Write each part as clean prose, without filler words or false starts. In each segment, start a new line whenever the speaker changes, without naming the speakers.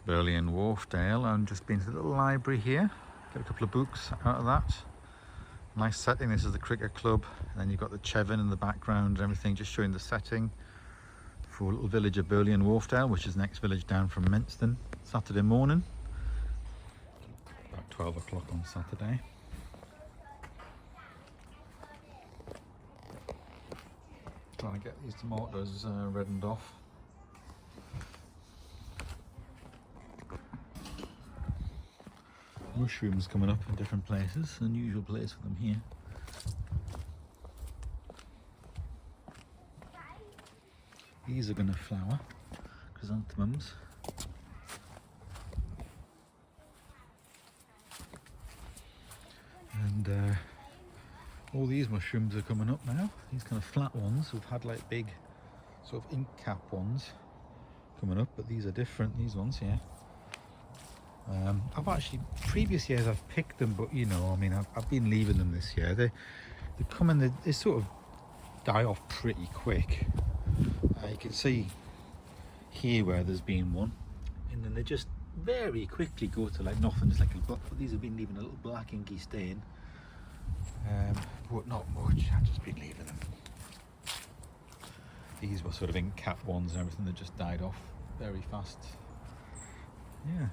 Burley and Wharfdale, and just been to the little library here. Get a couple of books out of that. Nice setting. This is the cricket club, and then you've got the Chevin in the background and everything, just showing the setting for little village of Burley and Wharfdale, which is the next village down from Menston. Saturday morning, about 12 o'clock on Saturday. Trying to get these tomatoes reddened off. Mushrooms coming up in different places, unusual place for them here. These are going to flower, chrysanthemums. And all these mushrooms are coming up now. These kind of flat ones, we've had like big sort of ink cap ones coming up, but these are different, these ones here. I've actually, previous years I've picked them, but you know, I mean, I've been leaving them this year. They come and they sort of die off pretty quick. You can see here where there's been one, and then they just very quickly go to like nothing. It's like these have been leaving a little black inky stain, but not much. I've just been leaving them. These were sort of ink cap ones and everything that just died off very fast. Yeah.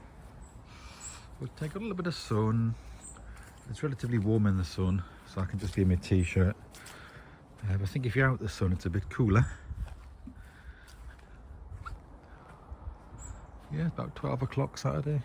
We'll take a little bit of sun. It's relatively warm in the sun, so I can just be in my t-shirt. But I think if you're out in the sun, it's a bit cooler. Yeah, about 12 o'clock Saturday.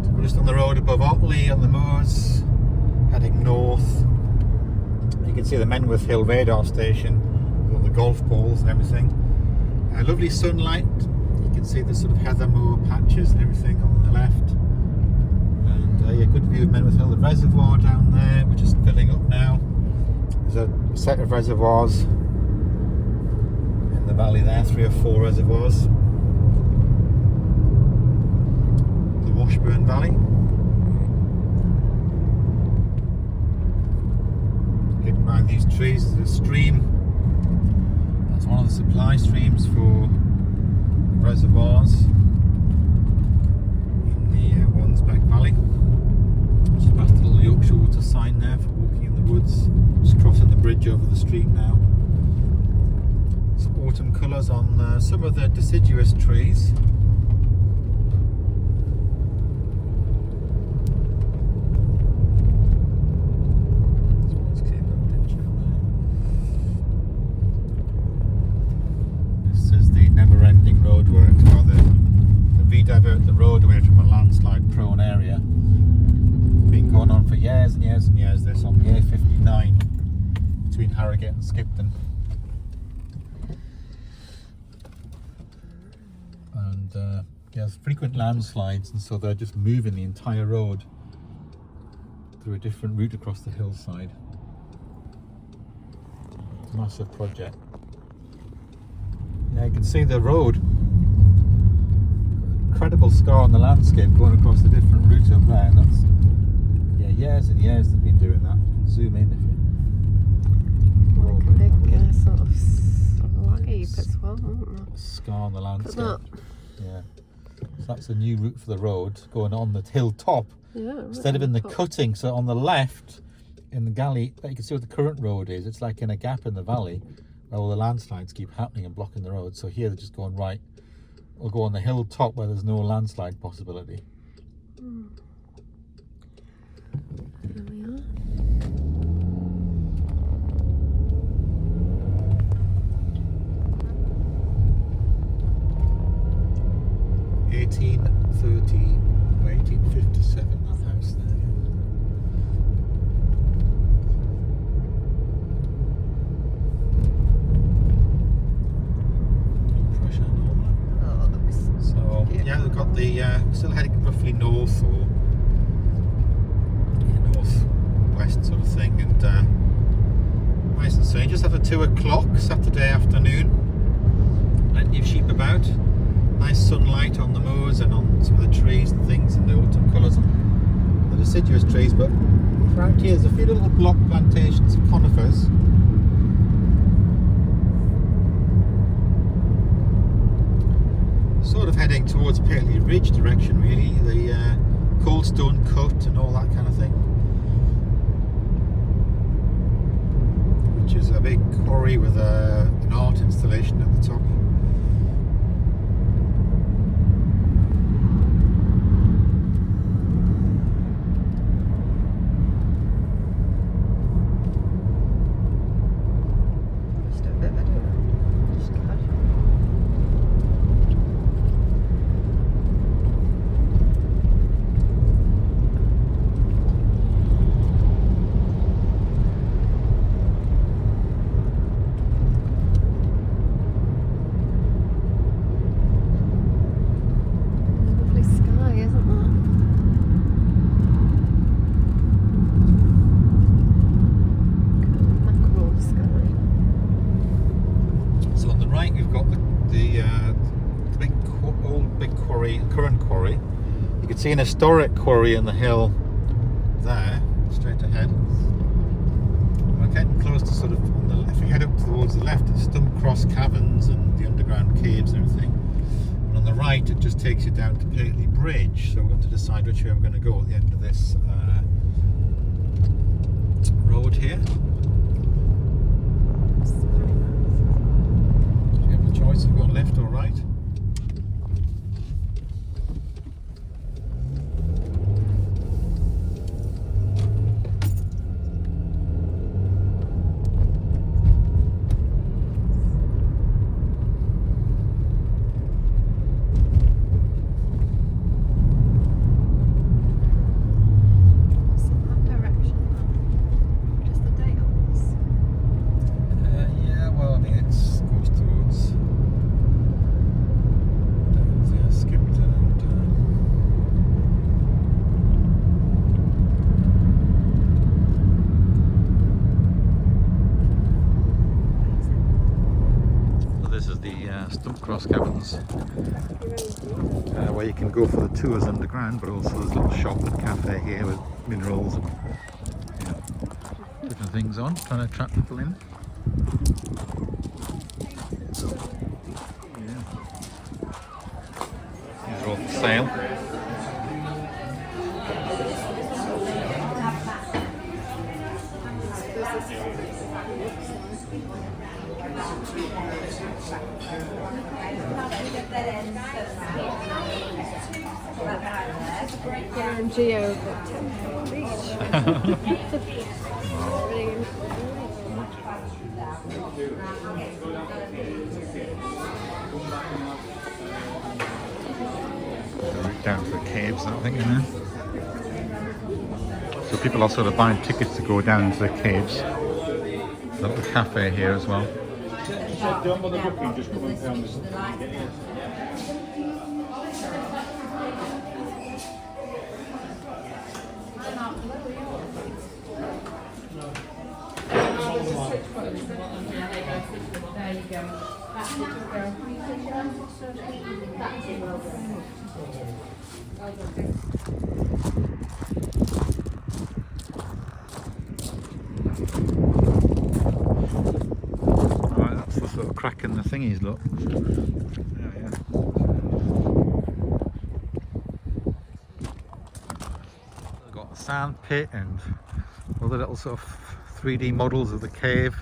We're just on the road above Otley on the moors, heading north. You can see the Menwith Hill radar station, all the golf balls and everything. Lovely sunlight. You can see the sort of heather moor patches and everything on the left. And yeah, good view of Menwith Hill. The reservoir down there, which is filling up now. There's a set of reservoirs in the valley there, 3 or 4 reservoirs. The Washburn Valley. Hidden behind these trees is a stream. That's one of the supply streams for the reservoirs in the Wansbeck Valley. Just past the little Yorkshire Water sign there for walking in the woods. Just crossing the bridge over the stream now. Some autumn colours on some of the deciduous trees. This is the never-ending roadwork, or the redivert the road away from a landslide-prone area. Been going on for years and years and years. This on the A59 between Harrogate and Skipton. And yeah, there's frequent landslides, and so they're just moving the entire road through a different route across the hillside. It's a massive project. Yeah, you can see the road. Incredible scar on the landscape going across the different route up there, and that's, yeah, years and years they've been doing that. You can zoom in if you
like a big sort of light as well, isn't it?
Scar on the landscape. Yeah. So that's a new route for the road going on the hilltop.
Yeah, right
instead of in the
top.
cutting. So on the left in the galley, you can see what the current road is. It's like in a gap in the valley where all the landslides keep happening and blocking the road. So here they're just going right. We'll go on the hilltop where there's no landslide possibility.
There we are.
Or 1857, that house there. Pressure normal.
Oh, looks
So
cute.
yeah, got the still heading roughly north or northwest sort of thing, and nice and sunny. Just after 2 o'clock Saturday afternoon. Plenty of sheep about. Nice sunlight on the moors and on some of the trees and things in the autumn colours on the deciduous trees. But around here there's a few little block plantations of conifers. Sort of heading towards Pateley Ridge direction, really, the Coldstone Cut and all that kind of thing, which is a big quarry with an art installation at the top.
Just a bit of it. Just casual. Lovely sky, isn't there? Mackerel sky.
So on the right we've got the big quarry, current quarry. You can see an historic quarry in the hill there, straight ahead. We're getting close to sort of, if we head up towards the left, it's Cross Caverns and the underground caves and everything. And on the right it just takes you down to Pateley Bridge. So we're going to decide which way we're going to go at the end of this road here.
It's very nice.
You have the choice of going left or right.
What's in that direction then? Just the Dales.
Yeah, well, I mean, it goes towards Skipton and so this is the Cross Caverns, where you can go for the tours underground, but also there's a little shop and cafe here with minerals and different things on, trying to attract people in. Yeah. These are all for sale.
Yeah, and Geo got £10 each. Brilliant.
Right down to the caves, I think, isn't it? So people are sort of buying tickets to go down to the caves. There's a little cafe here as well. Alright, that's the sort of crack in the thingies, look. Yeah. They've got a sand pit and other little sort of 3D models of the cave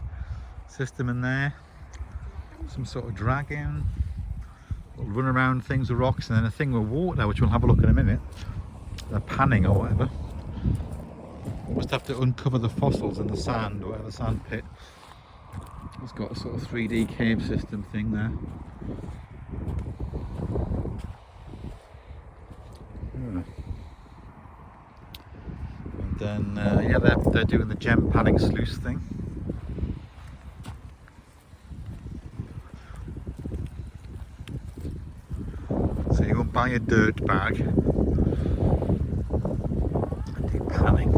system in there. Some sort of dragon, little run around things with rocks, and then a thing with water, which we'll have a look in a minute. They're panning or whatever. Must have to uncover the fossils in the sand or whatever, sand pit. It's got a sort of 3D cave system thing there. Yeah. And then yeah, they're doing the gem panning sluice thing. So you won't by a dirt bag and do panning.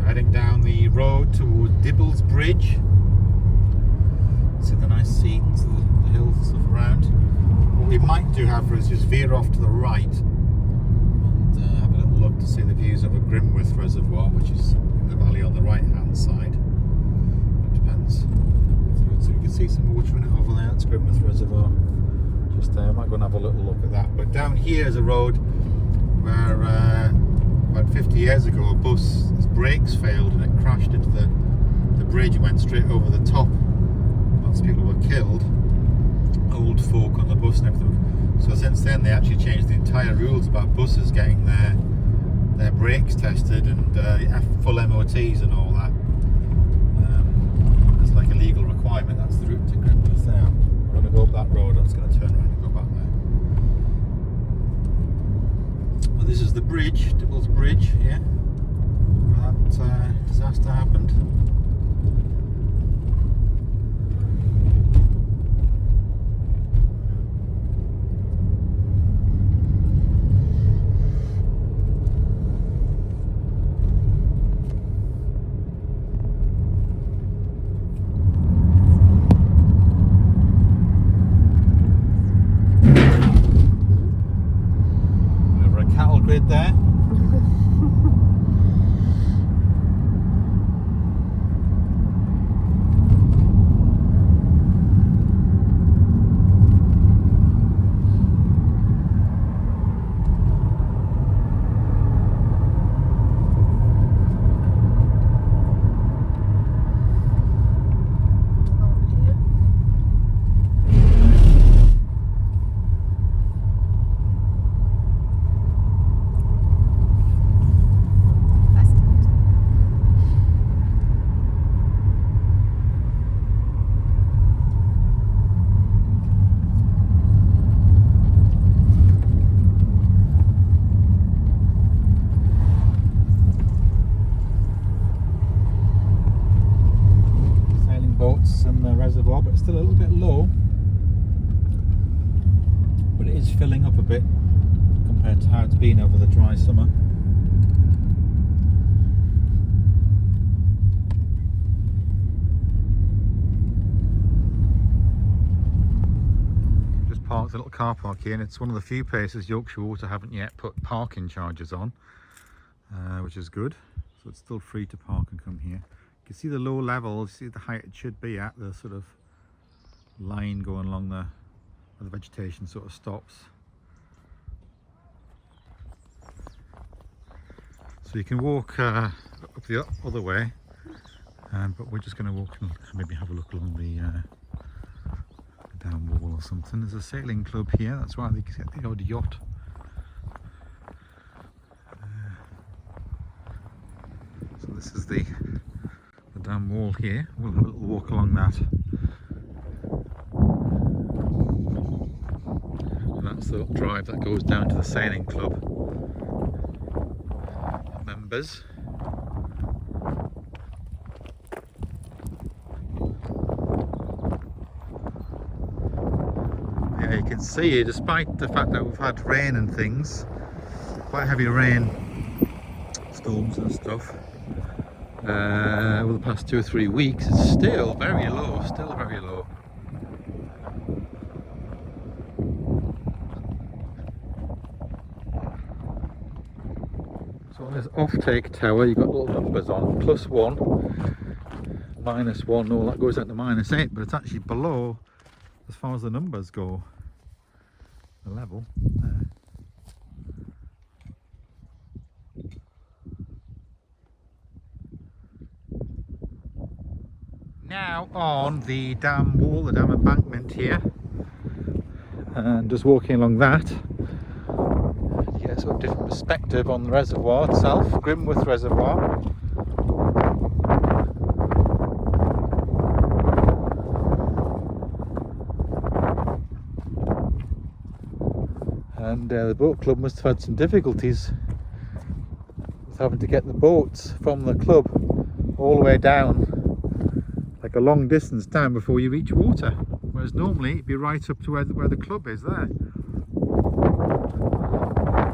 Heading down the road towards Dibble's Bridge. See the nice scenes, the hills and stuff around. What we might do, however, is just veer off to the right and have a little look to see the views of a Grimworth Reservoir, which is in the valley on the right hand side. It depends. So you can see some water in it over there. That's Grimworth Reservoir. Just there. I might go and have a little look at that. But down here is a road where about 50 years ago, a bus, its brakes failed and it crashed into the bridge and went straight over the top. Lots of people were killed, old folk on the bus and everything. So since then they actually changed the entire rules about buses getting their brakes tested and full MOTs and all that. It's like a legal requirement. That's the route to Grimworth there. We're going to go up that road. I was going to turn around and go back there. Well, this is the bridge, Dibble's Bridge here, where that disaster happened. Grid there. In the reservoir, but it's still a little bit low, but it is filling up a bit compared to how it's been over the dry summer. Just parked a little car park here, and it's one of the few places Yorkshire Water haven't yet put parking charges on, which is good, so it's still free to park and come here. You can see the low level, you see the height it should be at, the sort of line going along where the vegetation sort of stops. So you can walk up the other way, but we're just going to walk and maybe have a look along the down wall or something. There's a sailing club here, that's why they get the odd yacht. So this is the dam wall here. We'll have a little walk along that. And that's the little drive that goes down to the sailing club members. Yeah, you can see, despite the fact that we've had rain and things, quite heavy rain, storms and stuff, over the past 2 or 3 weeks, it's still very low, still very low. So on this off-take tower, you've got little numbers on, +1, -1, all that goes out to -8, but it's actually below as far as the numbers go, the level there. Now on the dam wall, the dam embankment here, and just walking along that, a sort of different perspective on the reservoir itself, Grimworth Reservoir. And the boat club must have had some difficulties with having to get the boats from the club all the way down, like a long distance down before you reach water, whereas normally it'd be right up to where the club is there.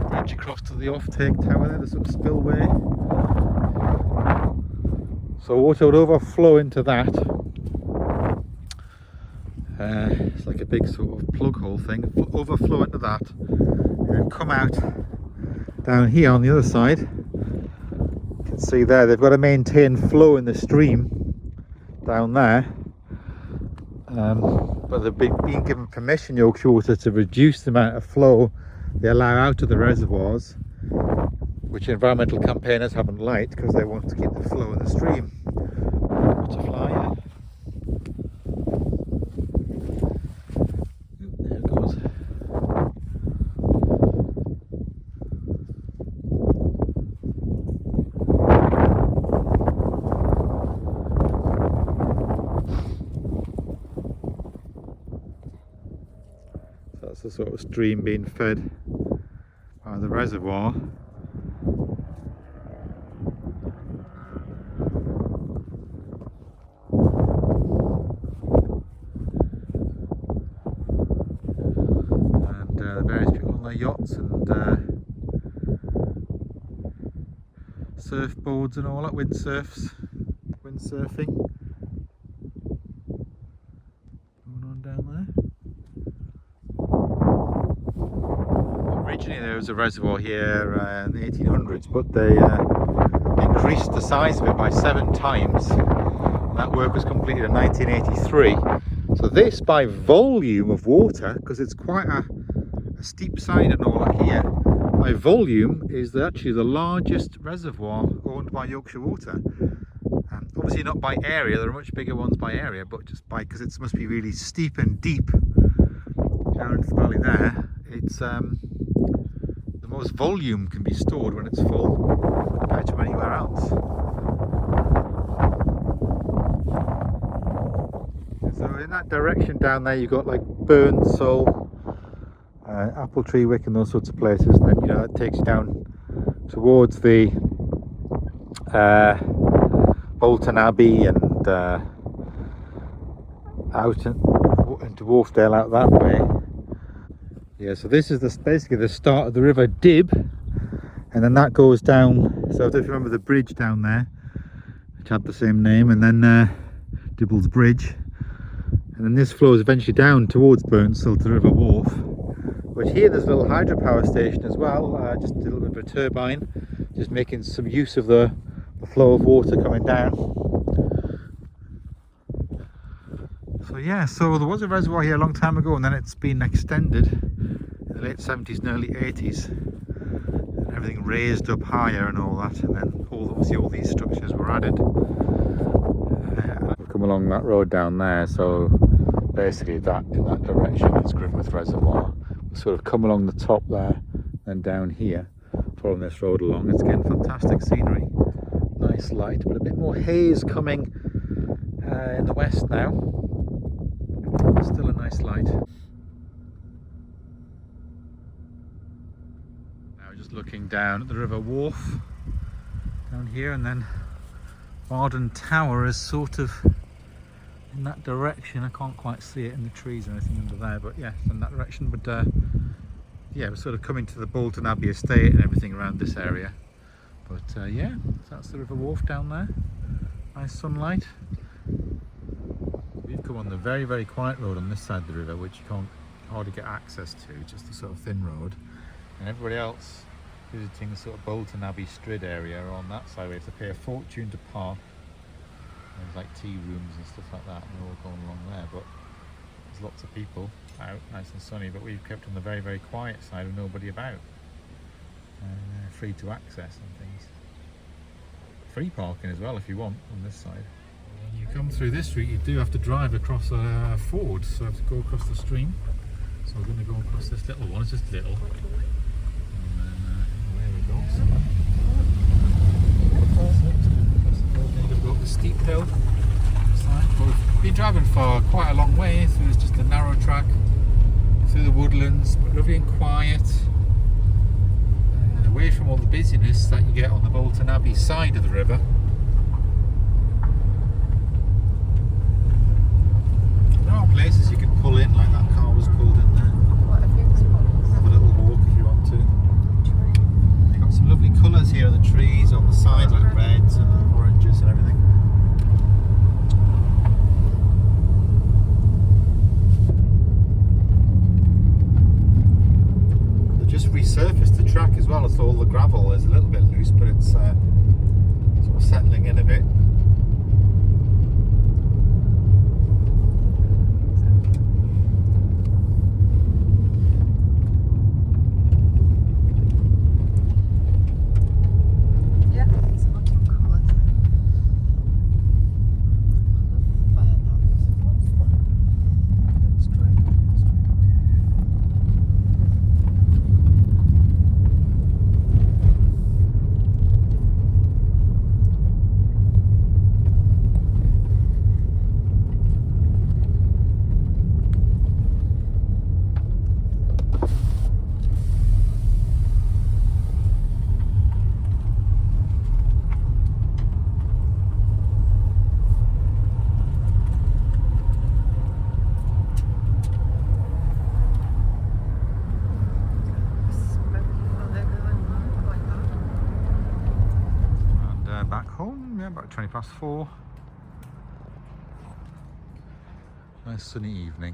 Bridge across to the off-take tower there, the sort of spillway. So water would overflow into that. It's like a big sort of plug hole thing, overflow into that, and then come out down here on the other side. You can see there they've got to maintain flow in the stream down there, but they've been given permission, Yorkshire Water, to reduce the amount of flow they allow out of the reservoirs, which environmental campaigners haven't liked because they want to keep the flow in the stream. Butterfly, yeah. There it goes. So that's the sort of stream being fed by the reservoir. Various people on their yachts and surfboards and all that, windsurfing going on down there. Originally there was a reservoir here in the 1800s, but they increased the size of it by 7 times, and that work was completed in 1983. So this, by volume of water, because it's quite a steep side and all that here, by volume is actually the largest reservoir owned by Yorkshire Water. Obviously not by area, there are much bigger ones by area, but just by, because it must be really steep and deep down in the valley there, it's the most volume can be stored when it's full compared to anywhere else. So in that direction down there you've got like Burnsall, Apple Tree Wick and those sorts of places, and then that takes you down towards the Bolton Abbey and out into Wharfdale out that way. Yeah, so this is basically the start of the River Dib, and then that goes down. So if you remember the bridge down there, which had the same name, and then Dibble's Bridge, and then this flows eventually down towards Burnsall to the River Wharfe. But here there's a little hydropower station as well, just a little bit of a turbine, just making some use of the flow of water coming down. So yeah, so there was a reservoir here a long time ago, and then it's been extended in the late 70s and early 80s. And everything raised up higher and all that, and then obviously all these structures were added. We've come along that road down there, so basically that in that direction is Grimworth Reservoir. Sort of come along the top there and down here, following this road along. It's again fantastic scenery, nice light, but a bit more haze coming in the west now. Still a nice light. Now we're just looking down at the River Wharfe down here, and then Arden Tower is sort of in that direction. I can't quite see it in the trees or anything under there, but yeah, in that direction. But yeah, we're sort of coming to the Bolton Abbey estate and everything around this area. But yeah, that's the River Wharfe down there. Nice sunlight. We've come on the very, very quiet road on this side of the river, which you can't hardly get access to, just a sort of thin road. And everybody else visiting the sort of Bolton Abbey Strid area are on that side. We have to pay a fortune to park. There's like tea rooms and stuff like that, and we're all going along there, but there's lots of people out, nice and sunny, but we've kept on the very, very quiet side with nobody about. Free to access and things. Free parking as well if you want on this side. When you come through this route, you do have to drive across a ford, so I have to go across the stream. So we're going to go across this little one, it's just little. And then driving for quite a long way through just a narrow track through the woodlands, but lovely and quiet, and away from all the busyness that you get on the Bolton Abbey side of the river. There are places you can pull in, like that car was pulled in there.
What a view spot.
Have a little walk if you want to. You've got some lovely colours here on the trees on the side, like reds and oranges and everything. They just resurfaced the track as well, so all the gravel is a little bit loose, but it's sort of settling in a bit.
Yeah, it's autumn colours.
Back home, yeah, about 4:20. Nice sunny evening.